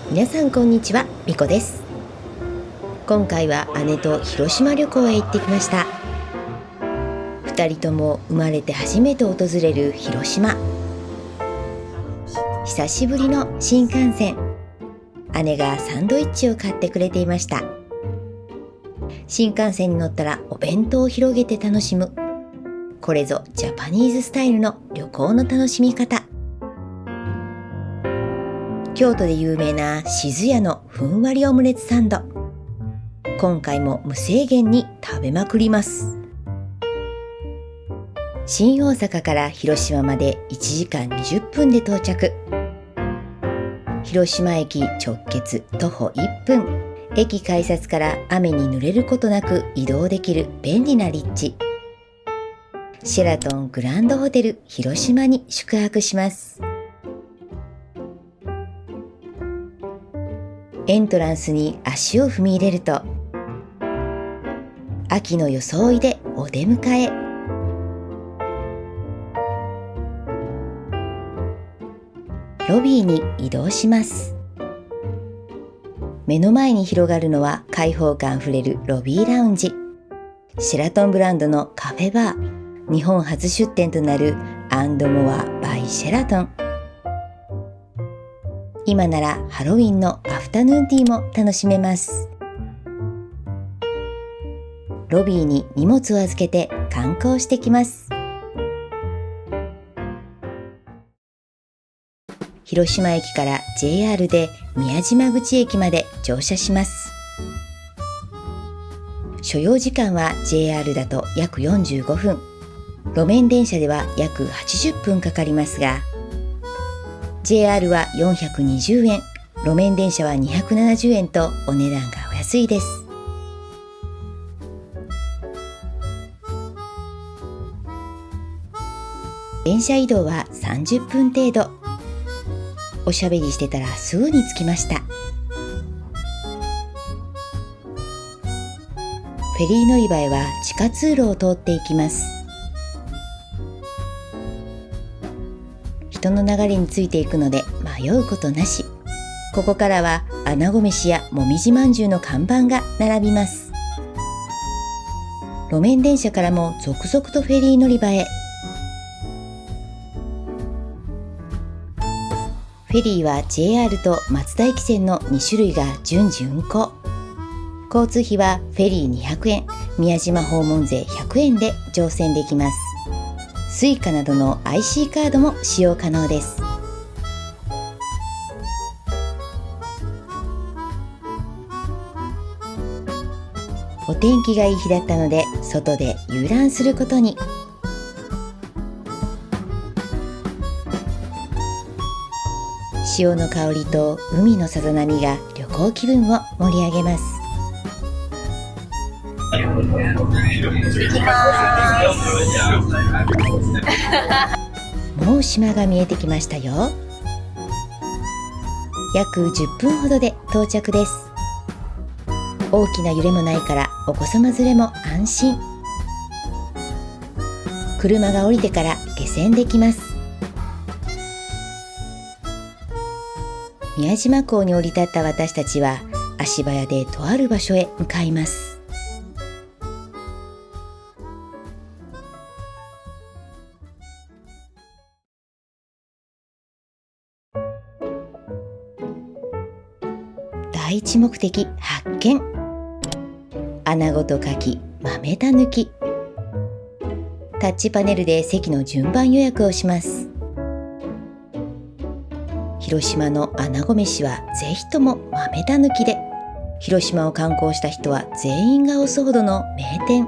皆さんこんにちは、みこです。今回は姉と広島旅行へ行ってきました。2人とも生まれて初めて訪れる広島。久しぶりの新幹線。姉がサンドイッチを買ってくれていました。新幹線に乗ったらお弁当を広げて楽しむ。これぞジャパニーズスタイルの旅行の楽しみ方。京都で有名な静屋のふんわりオムレツサンド。今回も無制限に食べまくります。新大阪から広島まで1時間20分で到着。広島駅直結徒歩1分。駅改札から雨に濡れることなく移動できる便利な立地。シェラトングランドホテル広島に宿泊します。エントランスに足を踏み入れると、秋の装いでお出迎え。ロビーに移動します。目の前に広がるのは開放感あふれるロビーラウンジ。シェラトンブランドのカフェバー。日本初出店となる&モアバイシェラトン。今ならハロウィンのアフタヌーンティーも楽しめます。ロビーに荷物を預けて観光してきます。広島駅から JR で宮島口駅まで乗車します。所要時間は JR だと約45分。路面電車では約80分かかりますが、JR は420円、路面電車は270円とお値段がお安いです。電車移動は30分程度。おしゃべりしてたらすぐに着きました。フェリー乗り場へは地下通路を通っていきます。人の流れについていくので迷うことなし。ここからは穴子飯やもみじまんじゅうの看板が並びます。路面電車からも続々とフェリー乗り場へ。フェリーは JR と松田駅線の2種類が順次運行。交通費はフェリー200円、宮島訪問税100円で乗船できます。スイカなどの IC カードも使用可能です。お天気がいい日だったので外で遊覧することに。潮の香りと海のさざ波が旅行気分を盛り上げます。もう島が見えてきましたよ。約10分ほどで到着です。大きな揺れもないからお子様連れも安心。車が降りてから下船できます。宮島港に降り立った私たちは足早でとある場所へ向かいます。第一目的発見。穴子と牡蠣、豆たぬき。タッチパネルで席の順番予約をします。広島の穴子飯はぜひとも豆たぬきで。広島を観光した人は全員が推すほどの名店。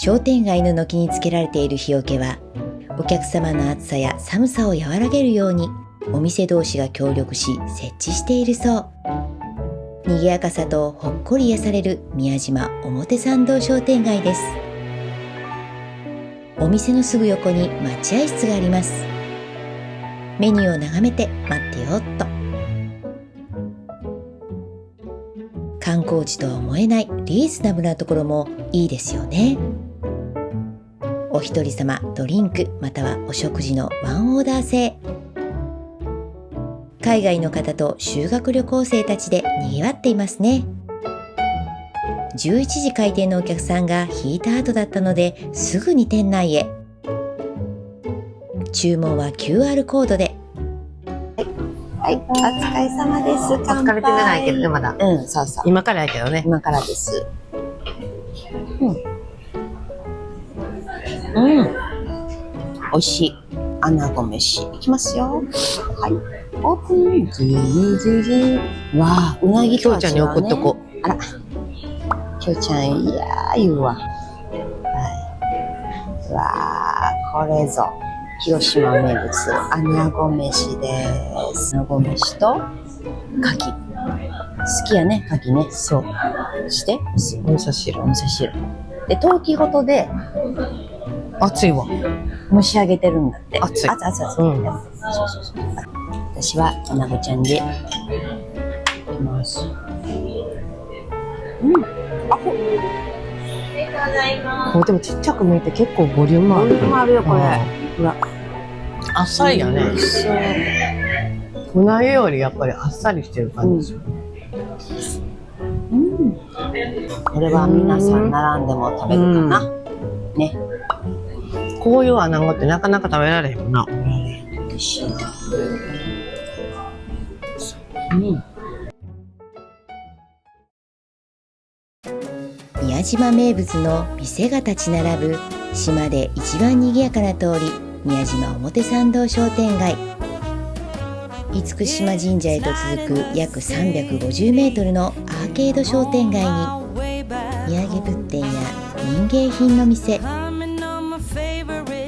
商店街の軒につけられている日よけは、お客様の暑さや寒さを和らげるようにお店同士が協力し設置しているそう。賑やかさとほっこり癒される宮島表参道商店街です。お店のすぐ横に待合室があります。メニューを眺めて待ってよっと。観光地とは思えないリーズナブルなところもいいですよね。お一人様ドリンクまたはお食事のワンオーダー制。海外の方と修学旅行生たちで賑わっていますね。11時開店のお客さんが引いた後だったのですぐに店内へ。注文は QR コードで。はい、お疲れ様です。お疲れてないけどね、まだ。うん、そうそう。今からやけどね。今からです。美味しい。穴子飯。いきますよ。はい。オープン。ジージージー。わあ、うなぎとは違うね。きょうちゃんに送っとこう。あら。きょうちゃん、いやー言うわ。はい。わあ、これぞ。広島名物、穴子飯です。穴子飯と、牡蠣。好きやね、牡蠣ね。そう。して、お味噌汁。お味噌汁。で、陶器ごとで熱いわ。蒸し上げてるんだって。熱い。熱い。うん。そうそうそう。私は、おなごちゃんで、いきます。こうでもちっちゃく見えて結構ボリュームある。ボリュームあるよ、これ。ほら。あっさりやね。そう。うなぎよりやっぱりあっさりしてる感じ。これは皆さん並んでも食べるかな。ね。こういう穴子ってなかなか食べられへんもんな。美味しい。宮島名物の店が立ち並ぶ島で一番賑やかな通り、宮島表参道商店街。厳島神社へと続く約350メートルのアーケード商店街に、土産物店や民芸品の店、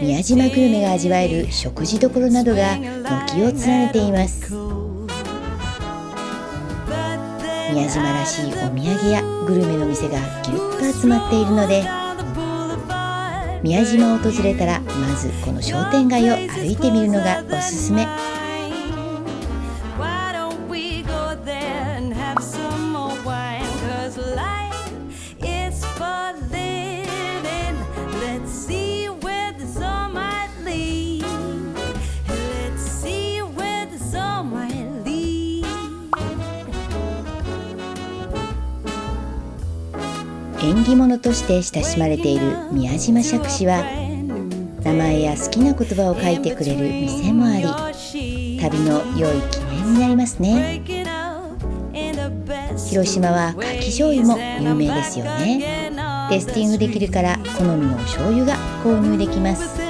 宮島グルメが味わえる食事処などが軒を連ねています。宮島らしいお土産やグルメの店がぎゅっと集まっているので、宮島を訪れたらまずこの商店街を歩いてみるのがおすすめ。縁起物として親しまれている宮島杓子は、名前や好きな言葉を書いてくれる店もあり、旅の良い記念になりますね。広島はかき醤油も有名ですよね。テスティングできるから好みのお醤油が購入できます。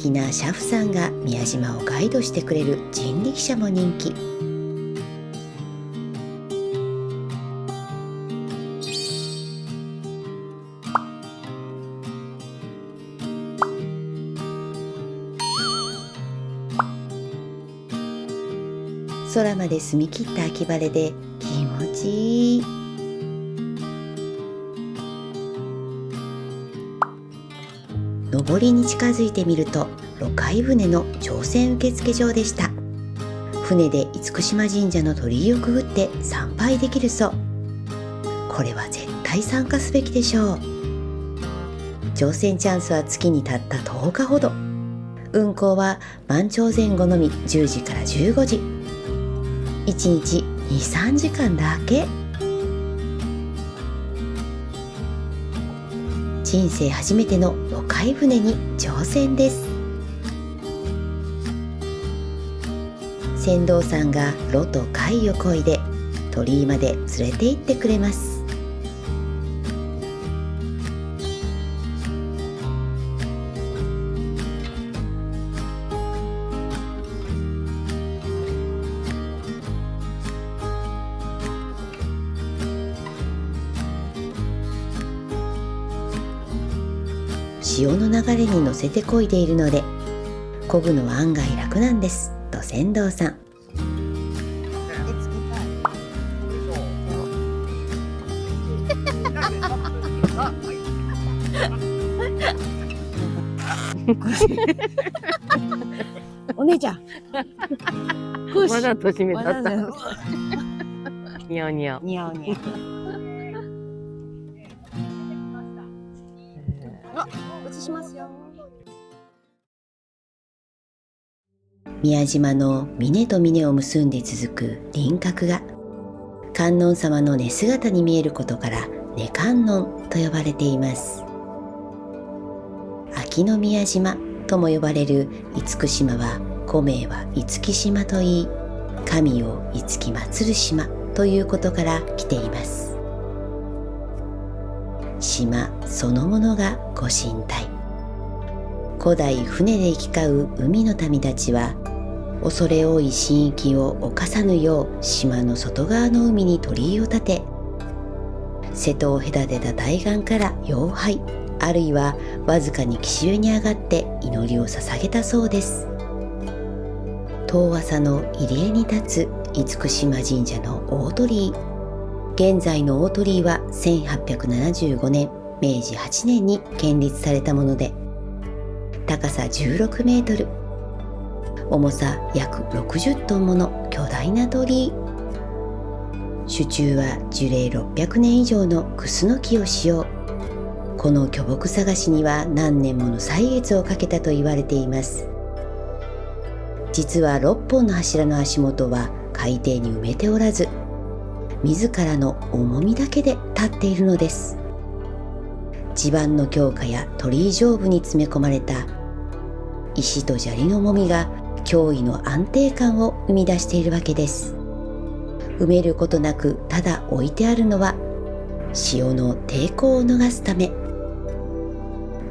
粋な車夫さんが宮島をガイドしてくれる人力車も人気。空まで澄み切った秋晴れで気持ちいい。上りに近づいてみると、ろ過湯船の乗船受付場でした。船で厳島神社の鳥居をくぐって参拝できるそう。これは絶対参加すべきでしょう。乗船チャンスは月にたった10日ほど。運航は満潮前後のみ10時から15時。1日 2,3 時間だけ。人生初めてのロカイ船に乗船です。船頭さんがロと貝を漕いで鳥居まで連れて行ってくれます。潮の流れに乗せて漕いでいるので漕ぐのは案外楽なんですと船頭さん。お姉ちゃん。わざと閉めたった。にゃおにゃお。にゃおにゃお。映しますよ。宮島の峰と峰を結んで続く輪郭が観音様の寝姿に見えることから寝観音と呼ばれています。秋の宮島とも呼ばれる厳島は古名は厳島といい、神をいつき祀る島ということから来ています。島そのものがご神体。古代船で行き交う海の民たちは恐れ多い神域を侵さぬよう島の外側の海に鳥居を建て、瀬戸を隔てた対岸から妖拝あるいはわずかに岸辺に上がって祈りを捧げたそうです。遠浅の入り江に立つ厳島神社の大鳥居。現在の大鳥居は1875年明治8年に建立されたもので、高さ16メートル、重さ約60トンもの巨大な鳥居。主柱は樹齢600年以上のクスノキを使用。この巨木探しには何年もの歳月をかけたと言われています。実は6本の柱の足元は海底に埋めておらず、自らの重みだけで立っているのです。地盤の強化や鳥居上部に詰め込まれた石と砂利の重みが驚異の安定感を生み出しているわけです。埋めることなくただ置いてあるのは潮の抵抗を逃すため。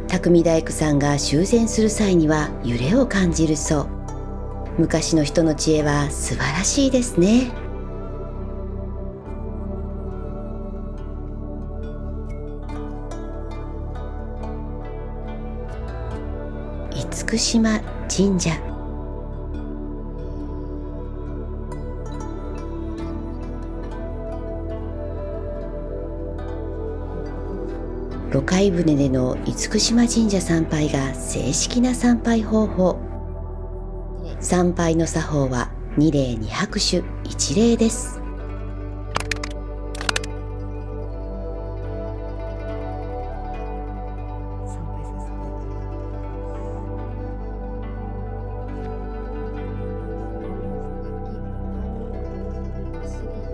匠大工さんが修繕する際には揺れを感じるそう。昔の人の知恵は素晴らしいですね。厳島神社。ロカイ船での厳島神社参拝が正式な参拝方法。参拝の作法は2礼2拍手1礼です。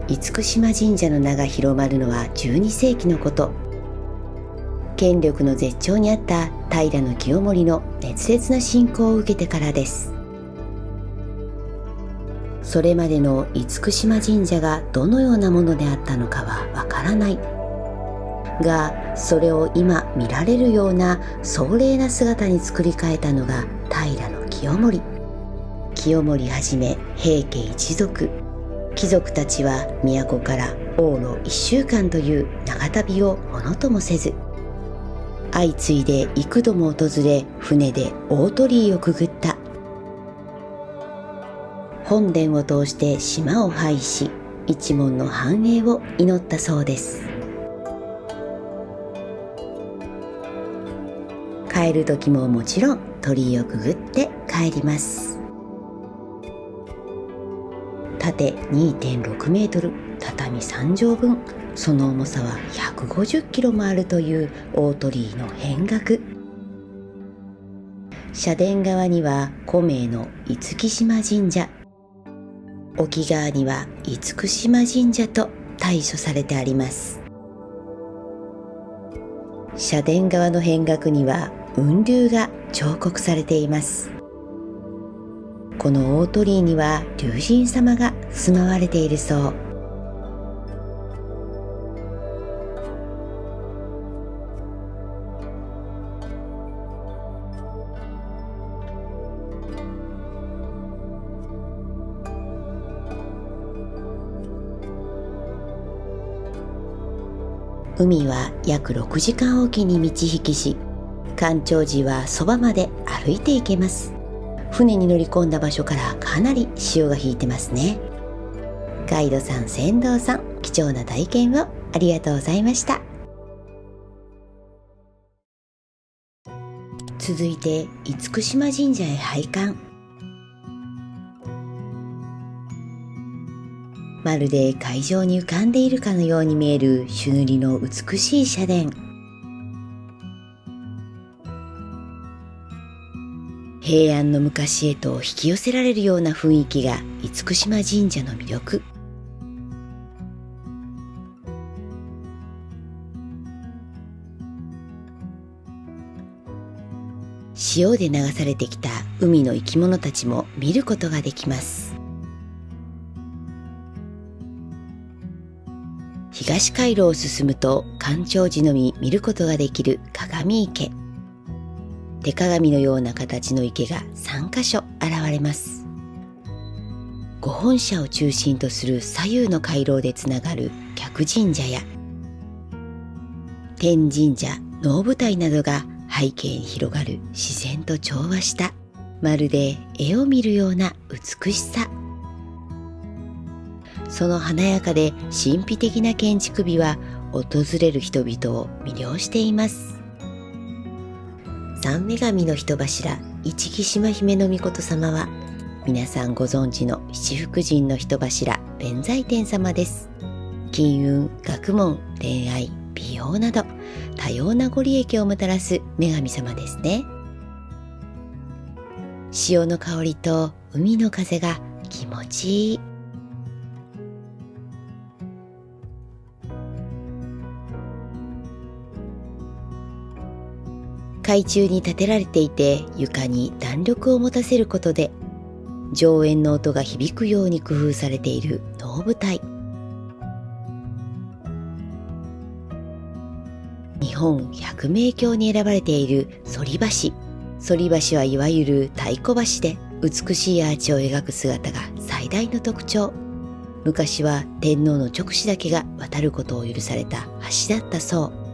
厳島神社の名が広まるのは12世紀のこと。権力の絶頂にあった平清盛の熱烈な信仰を受けてからです。それまでの厳島神社がどのようなものであったのかはわからないが、それを今見られるような壮麗な姿に作り変えたのが平清盛。清盛はじめ平家一族、貴族たちは都から往路1週間という長旅をものともせず、相次いで幾度も訪れ船で大鳥居をくぐった。本殿を通して島を拝し、一門の繁栄を祈ったそうです。帰る時ももちろん鳥居をくぐって帰ります。縦 2.6 メートル、畳3畳分、その重さは150キロもあるという大鳥居の変額。社殿側には古名の厳島神社、沖側には厳島神社と対処されてあります。社殿側の変額には雲龍が彫刻されています。この大鳥居には龍神様が住まわれているそう。海は約6時間おきに道引きし、干潮時はそばまで歩いて行けます。船に乗り込んだ場所からかなり潮が引いてますね。ガイドさん、船頭さん、貴重な体験をありがとうございました。続いて厳島神社へ拝観。まるで海上に浮かんでいるかのように見える朱塗りの美しい社殿。平安の昔へと引き寄せられるような雰囲気が厳島神社の魅力。潮で流されてきた海の生き物たちも見ることができます。東回廊を進むと干潮時のみ見ることができる鏡池。手鏡のような形の池が3カ所現れます。御本社を中心とする左右の回廊でつながる客神社や天神社、能舞台などが背景に広がる自然と調和したまるで絵を見るような美しさ。その華やかで神秘的な建築美は訪れる人々を魅了しています。三女神の人柱、市来島姫の命様は皆さんご存知の七福神の人柱、弁財天様です。金運、学問、恋愛、美容など多様なご利益をもたらす女神様ですね。潮の香りと海の風が気持ちいい。海中に建てられていて床に弾力を持たせることで上演の音が響くように工夫されている能舞台。日本百名橋に選ばれている反橋。反橋はいわゆる太鼓橋で美しいアーチを描く姿が最大の特徴。昔は天皇の勅使だけが渡ることを許された橋だったそう。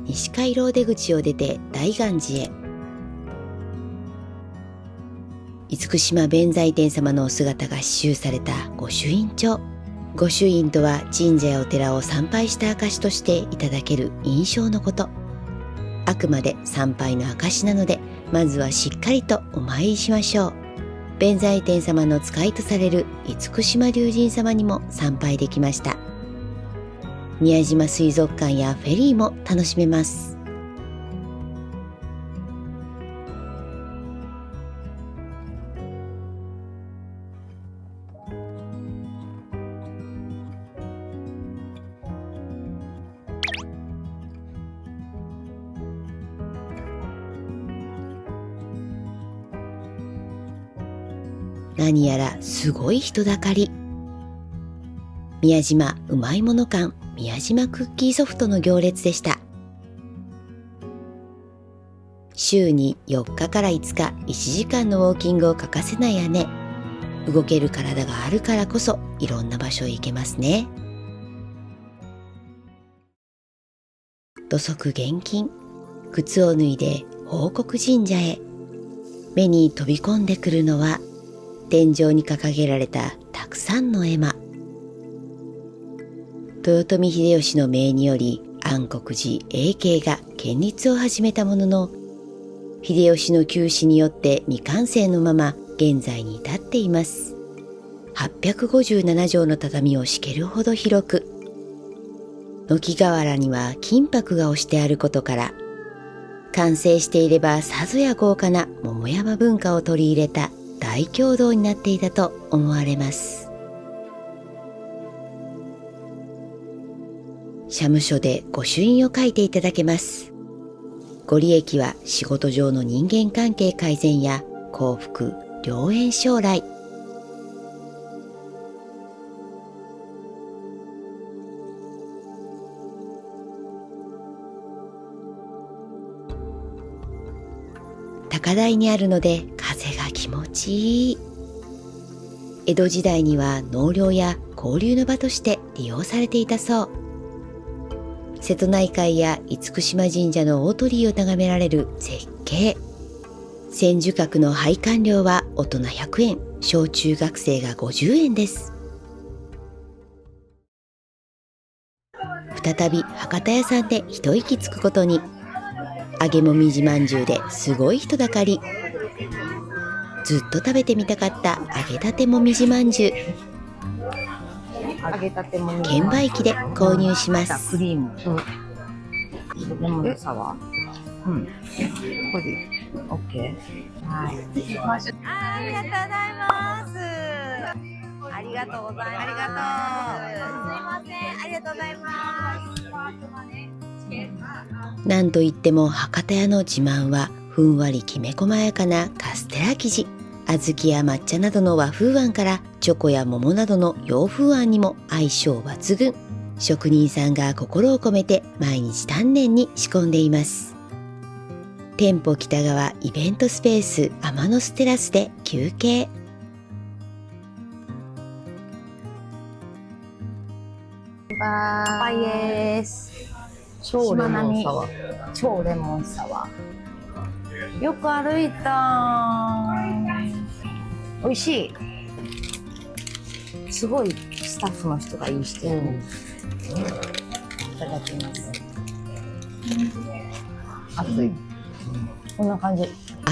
西回廊出口を出て大願寺へ。厳島弁財天様のお姿が刺繍された御朱印帳。御朱印とは神社やお寺を参拝した証としていただける印象のこと。あくまで参拝の証なので、まずはしっかりとお参りしましょう。弁財天様の使いとされる厳島龍神様にも参拝できました。宮島水族館やフェリーも楽しめます。何やらすごい人だかり。宮島うまいもの館宮島クッキーソフトの行列でした。週に4日から5日1時間のウォーキングを欠かせない姉。動ける体があるからこそいろんな場所へ行けますね。土足厳禁。靴を脱いで報国神社へ。目に飛び込んでくるのは天井に掲げられたたくさんの絵馬。豊臣秀吉の命により安国寺永慶が建立を始めたものの、秀吉の急死によって未完成のまま現在に至っています。857畳の畳を敷けるほど広く、軒瓦には金箔が押してあることから、完成していればさぞや豪華な桃山文化を取り入れた大経堂になっていたと思われます。社務所で御朱印を書いていただけます。ご利益は仕事上の人間関係改善や幸福、良縁将来。高台にあるので風が気持ちいい。江戸時代には納涼や交流の場として利用されていたそう。瀬戸内海や厳島神社の大鳥居を眺められる絶景。千手閣の拝観料は大人100円、小中学生が50円です。再び博多屋さんで一息つくことに。揚げもみじまんじゅうですごい人だかり。ずっと食べてみたかった揚げたてもみじまんじゅう。揚げたてもみじ券売機で購入します。クリーム。レモンサワー。うん。これ。オッケー。はい。ありがとうございます。ありがとうございます。ありがとう。すいません。ありがとうございます。なんといっても博多屋の自慢はふんわりきめ細やかなカステラ生地。小豆や抹茶などの和風あんからチョコや桃などの洋風あんにも相性抜群。職人さんが心を込めて毎日丹念に仕込んでいます。店舗北側イベントスペースアマノステラスで休憩。バイです。超レモンサワー。超レモンサワー。よく歩いた。美味しい。すごいスタッフの人がいいしてる。いただきます。熱い。こんな感じ。揚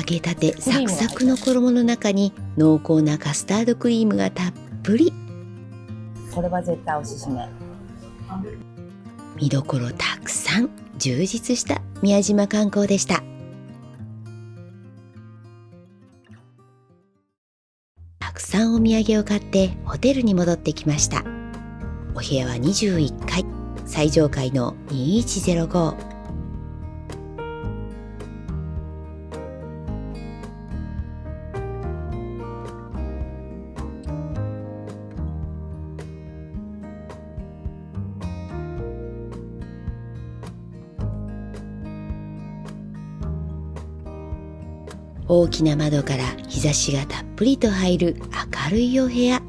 げたてサクサクの衣の中に濃厚なカスタードクリームがたっぷり。これは絶対おすすめ。見どころたくさん、充実した宮島観光でした。たくさんお土産を買ってホテルに戻ってきました。お部屋は21階、最上階の2105。大きな窓から日差しがたっぷりと入る明るいお部屋。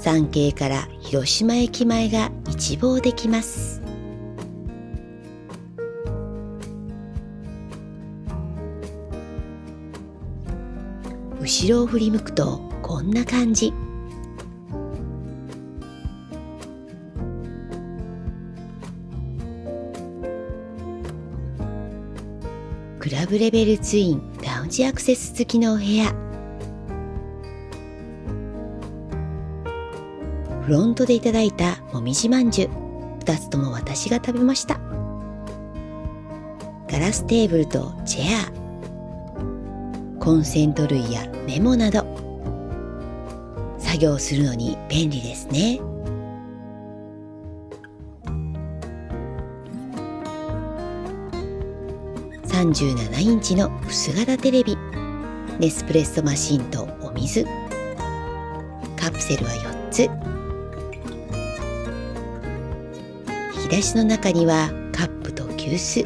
山系から広島駅前が一望できます。後ろを振り向くとこんな感じ。クラブレベルツインラウンジアクセス付きのお部屋。フロントでいただいたもみじまんじゅう、2つとも私が食べました。ガラステーブルとチェア、コンセント類やメモなど、作業するのに便利ですね。37インチの薄型テレビ、ネスプレッソマシンとお水、カプセルは4つ。引き出しの中にはカップと急須、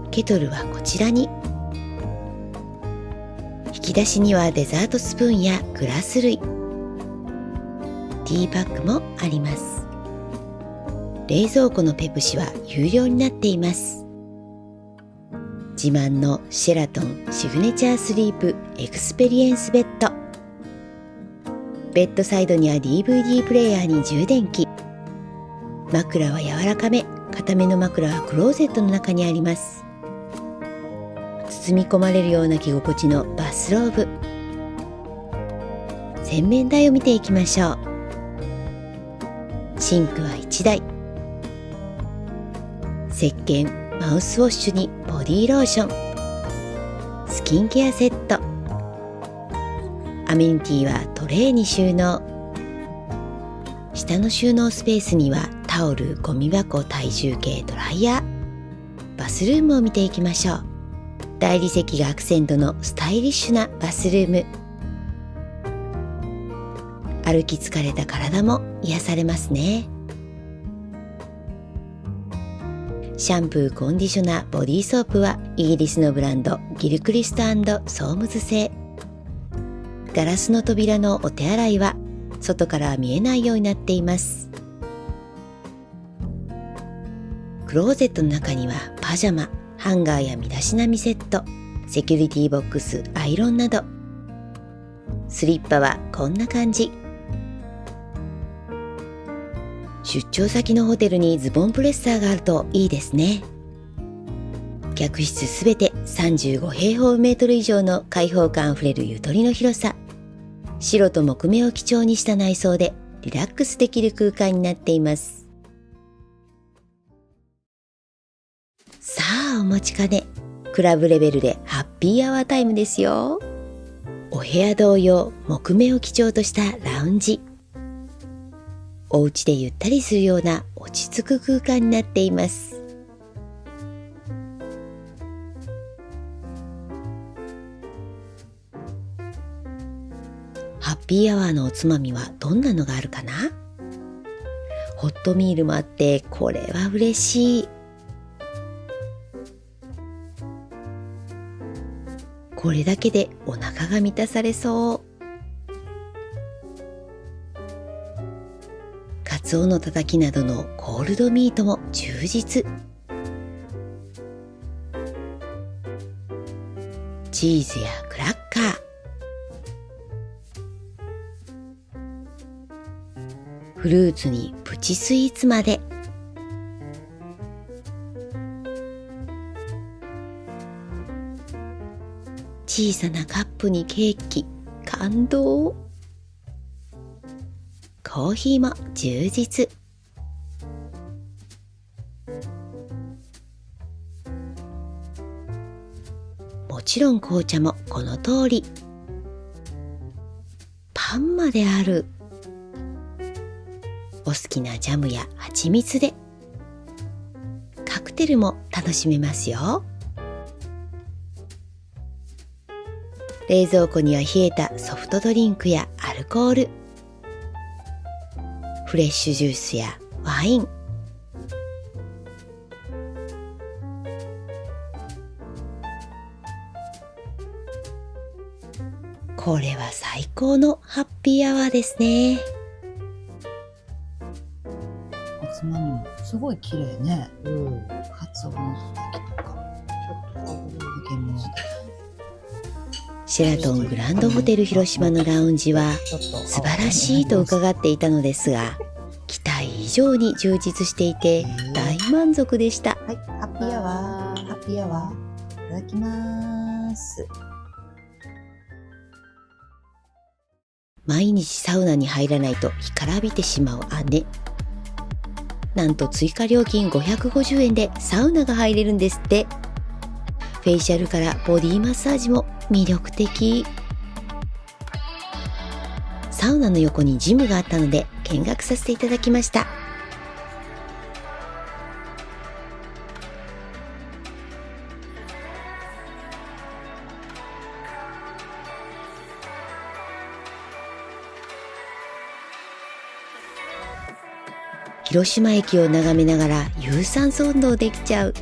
ケトルはこちらに。引き出しにはデザートスプーンやグラス類、ティーバッグもあります。冷蔵庫のペプシは有料になっています。自慢のシェラトンシグネチャースリープエクスペリエンスベッド。ベッドサイドには DVD プレイヤーに充電器。枕は柔らかめ、固めの枕はクローゼットの中にあります。包み込まれるような着心地のバスローブ。洗面台を見ていきましょう。シンクは1台。石鹸、マウスウォッシュにボディーローション、スキンケアセット。アメニティはトレーに収納。下の収納スペースにはタオル、ゴミ箱、体重計、ドライヤー。バスルームを見ていきましょう。大理石がアクセントのスタイリッシュなバスルーム。歩き疲れた体も癒されますね。シャンプー、コンディショナー、ボディーソープはイギリスのブランドギルクリスト&ソームズ製。ガラスの扉のお手洗いは外からは見えないようになっています。クローゼットの中にはパジャマ、ハンガーや身だしなみセット、セキュリティボックス、アイロンなど。スリッパはこんな感じ。出張先のホテルにズボンプレッサーがあるといいですね。客室すべて35平方メートル以上の開放感あふれるゆとりの広さ。白と木目を基調にした内装でリラックスできる空間になっています。さあお待ちかね、クラブレベルでハッピーアワータイムですよ。お部屋同様木目を基調としたラウンジ。お家でゆったりするような落ち着く空間になっています。ハッピーアワーのおつまみはどんなのがあるかな？ホットミールもあって、これは嬉しい。これだけでお腹が満たされそう。カツオのたたきなどのコールドミートも充実。チーズやクラッカー、フルーツにプチスイーツまで。小さなカップにケーキ、感動。コーヒーも充実。もちろん紅茶もこの通り。パンまである。お好きなジャムや蜂蜜で。カクテルも楽しめますよ。冷蔵庫には冷えたソフトドリンクやアルコール、フレッシュジュースやワイン。これは最高のハッピーアワーですね。おつまみもすごい綺麗ね。うん。カツオのたたきとか、ちょっと揚げ物。シェラトングランドホテル広島のラウンジは素晴らしいと伺っていたのですが、期待以上に充実していて大満足でした。はい、ハッピーアワー、ハッピーアワー。いただきます。毎日サウナに入らないと干からびてしまう姉。なんと追加料金550円でサウナが入れるんですって。フェイシャルからボディマッサージも魅力的。サウナの横にジムがあったので見学させていただきました。広島駅を眺めながら有酸素運動できちゃう。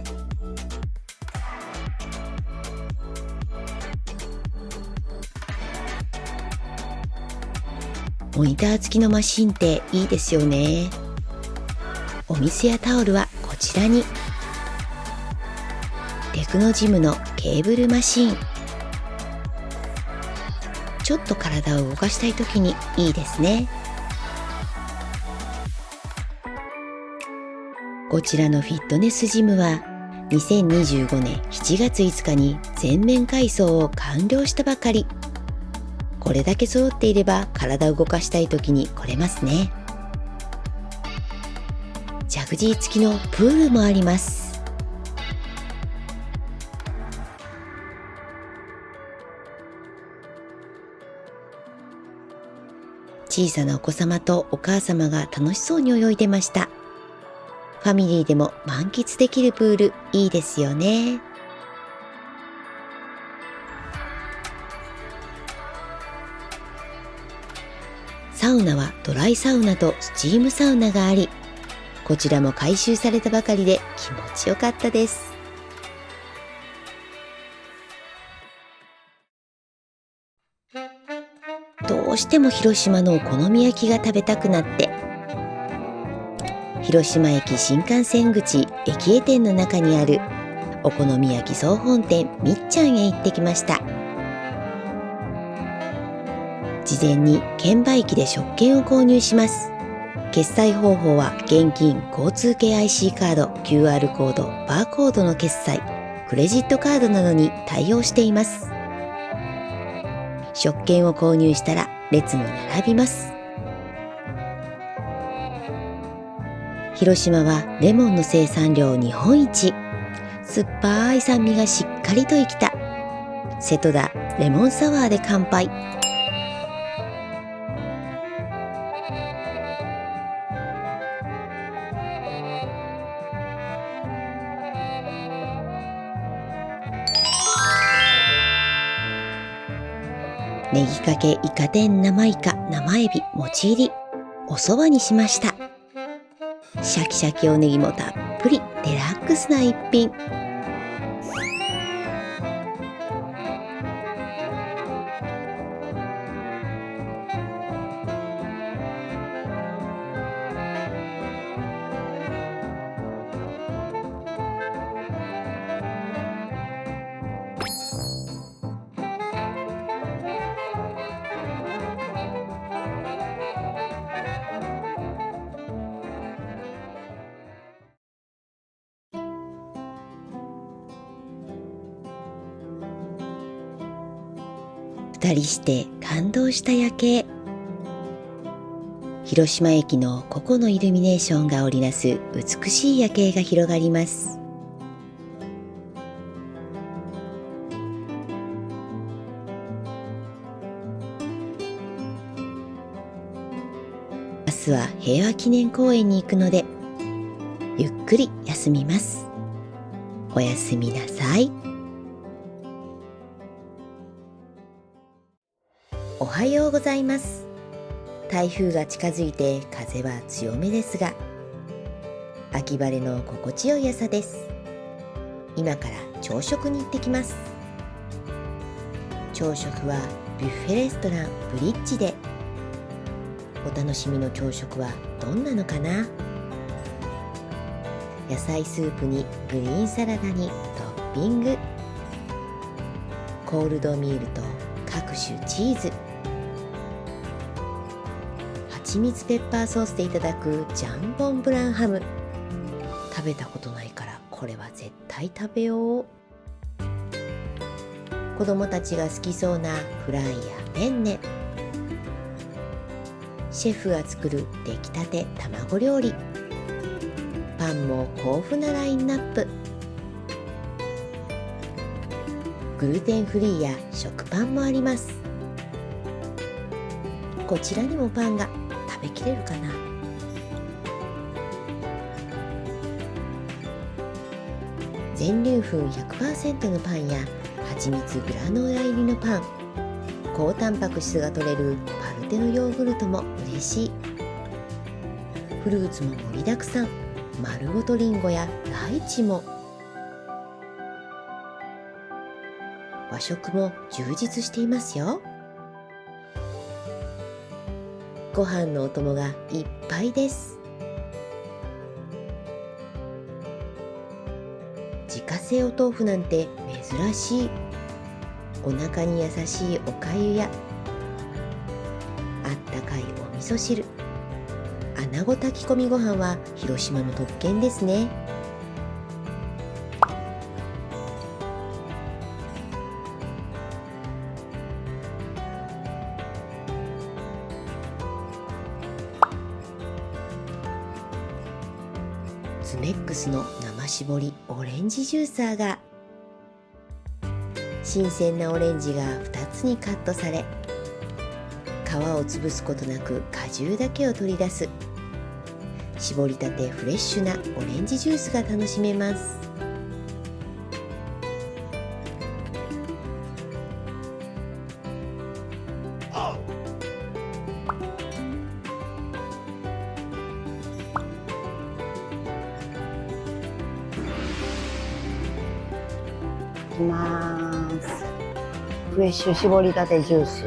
モニター付きのマシンっていいですよね。お水やタオルはこちらに。テクノジムのケーブルマシーン。ちょっと体を動かしたい時にいいですね。こちらのフィットネスジムは2025年7月5日に全面改装を完了したばかり。これだけ揃っていれば体を動かしたい時に来れますね。ジャグジー付きのプールもあります。小さなお子様とお母様が楽しそうに泳いでました。ファミリーでも満喫できるプール、いいですよね。サウナはドライサウナとスチームサウナがあり、こちらも改修されたばかりで気持ちよかったです。どうしても広島のお好み焼きが食べたくなって、広島駅新幹線口駅江店の中にあるお好み焼き総本店みっちゃんへ行ってきました。事前に券売機で食券を購入します。決済方法は現金、交通系 IC カード、QR コード、バーコードの決済、クレジットカードなどに対応しています。食券を購入したら列に並びます。広島はレモンの生産量日本一。酸っぱい酸味がしっかりと生きた瀬戸田レモンサワーで乾杯。ネギかけイカ天生イカ生エビ餅入りお蕎麦にしました。シャキシャキおネギもたっぷりデラックスな一品。二人して感動した夜景。広島駅の個々のイルミネーションが織りなす美しい夜景が広がります。明日は平和記念公園に行くのでゆっくり休みます。おやすみなさい。おはようございます。台風が近づいて風は強めですが、秋晴れの心地よい朝です。今から朝食に行ってきます。朝食はビュッフェレストランブリッジで。お楽しみの朝食はどんなのかな。野菜スープにグリーンサラダにトッピング、コールドミールと各種チーズ、蜂蜜ペッパーソースでいただくジャンボンブランハム。食べたことないからこれは絶対食べよう。子供たちが好きそうなフランやペンネ、シェフが作る出来たて卵料理、パンも豊富なラインナップ。グルテンフリーや食パンもあります。こちらにもパンが食べきれるかな。全粒粉 100% のパンや蜂蜜グラノーラ入りのパン、高タンパク質が取れるパルテノヨーグルトも嬉しい。フルーツも盛りだくさん、丸ごとリンゴやライチも。和食も充実していますよ。ご飯のお供がいっぱいです。自家製お豆腐なんて珍しい。お腹に優しいおかゆやあったかいお味噌汁、穴子炊き込みご飯は広島の特権ですね。ツメックスの生搾りオレンジジューサーが、新鮮なオレンジが2つにカットされ、皮を潰すことなく果汁だけを取り出す、搾りたてフレッシュなオレンジジュースが楽しめます。いきます。フレッシュ搾りたてジュース。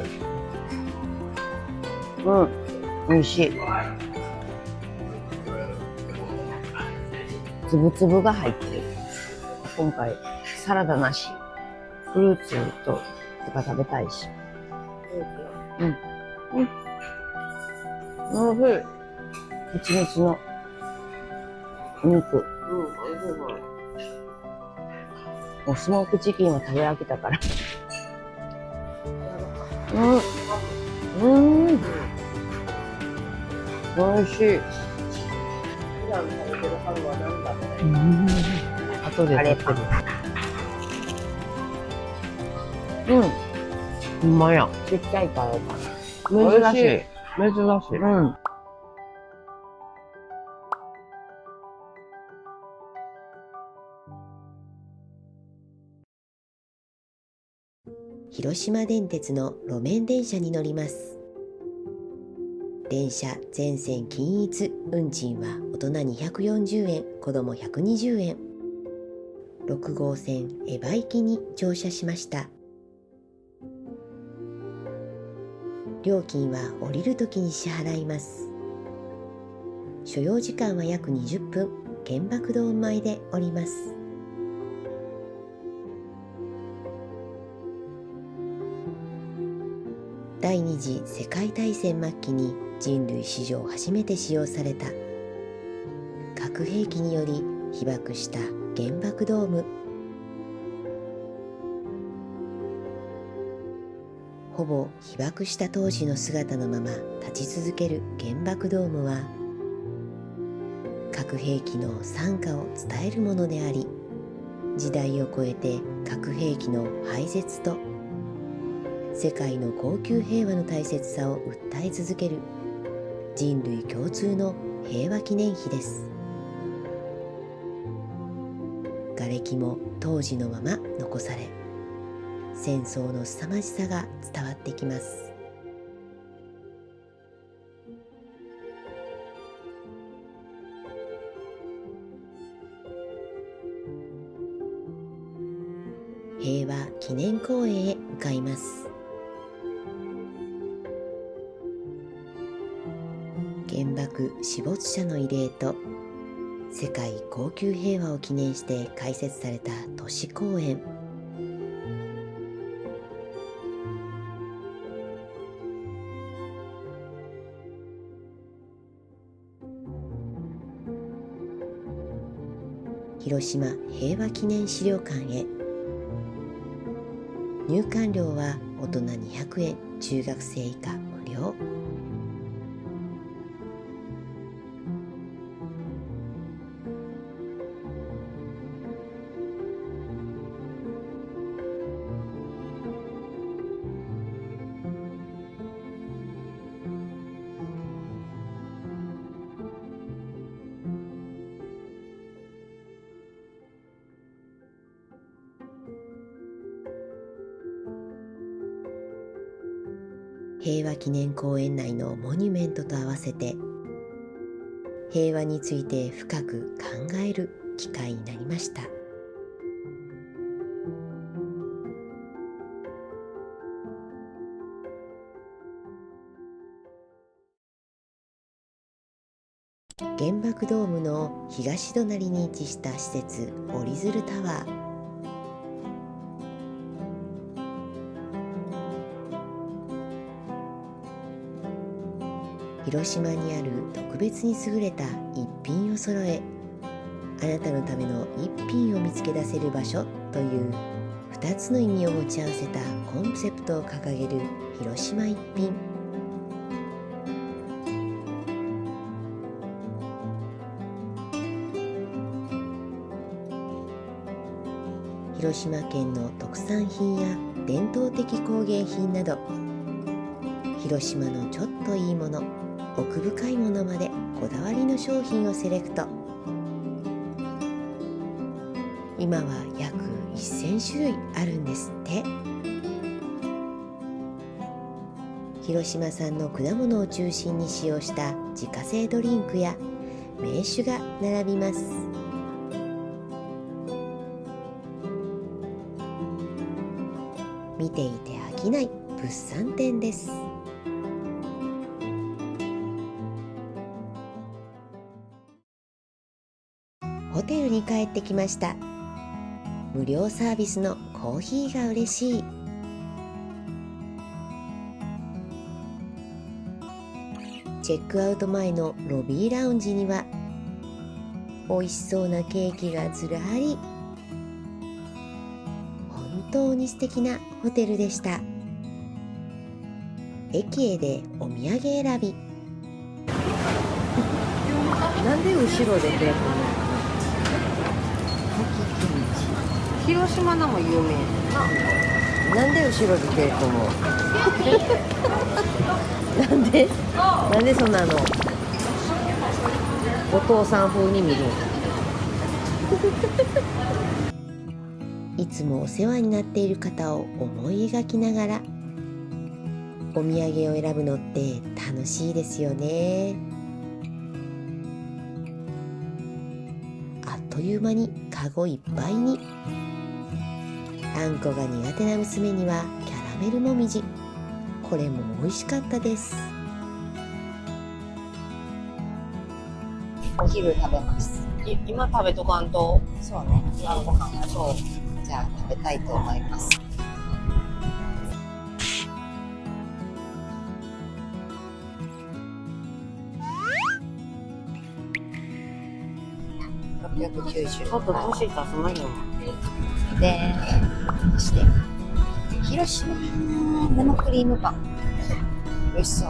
美味しい。つぶつぶが入ってる。今回サラダなし、フルーツとか食べたいし。おいしい。はちみつのお肉。もうスモークチキンは食べ飽きたから。おいしい。普段食べてるハムは何だろう。後で食べる。うまや。ちっちゃいからかな。珍しい。珍しい。広島電鉄の路面電車に乗ります。電車全線均一、運賃は大人240円、子供120円。6号線江場行きに乗車しました。料金は降りるときに支払います。所要時間は約20分、原爆ドーム前で降ります。第二次世界大戦末期に人類史上初めて使用された核兵器により被爆した原爆ドーム。ほぼ被爆した当時の姿のまま立ち続ける原爆ドームは、核兵器の惨禍を伝えるものであり、時代を超えて核兵器の廃絶と世界の恒久平和の大切さを訴え続ける人類共通の平和記念碑です。瓦礫も当時のまま残され、戦争の凄まじさが伝わってきます。平和記念公園へ向かいます。原爆死没者の慰霊と世界恒久平和を記念して開設された都市公園。広島平和記念資料館へ。入館料は大人200円、中学生以下無料。平和記念公園内のモニュメントと合わせて平和について深く考える機会になりました。原爆300ドームの東隣に位置した施設折り鶴タワー。広島にある特別に優れた一品を揃え、あなたのための一品を見つけ出せる場所という2つの意味を持ち合わせたコンセプトを掲げる広島一品。広島県の特産品や伝統的工芸品など、広島のちょっといいもの、奥深いものまでこだわりの商品をセレクト。今は約1000種類あるんですって。広島産の果物を中心に使用した自家製ドリンクや銘酒が並びます。見ていて飽きない物産展です。ホテルに帰ってきました。無料サービスのコーヒーが嬉しい。チェックアウト前のロビーラウンジには美味しそうなケーキがずらり。本当に素敵なホテルでした。駅へでお土産選び。なんで後ろで開くの？広島のも有名な。なんで後ろで開くの？なんでそんなのお父さん風に見る？いつもお世話になっている方を思い描きながらお土産を選ぶのって楽しいですよね。あっという間にカゴいっぱいに。あんこが苦手な娘にはキャラメルもみじ。これも美味しかったです。お昼食べます。今食べとかんと。そうね、今ご飯はそう。じゃあ食べたいと思います。690。ちょっと年足すのよ。で、そして広島生クリームパン、美味しそう。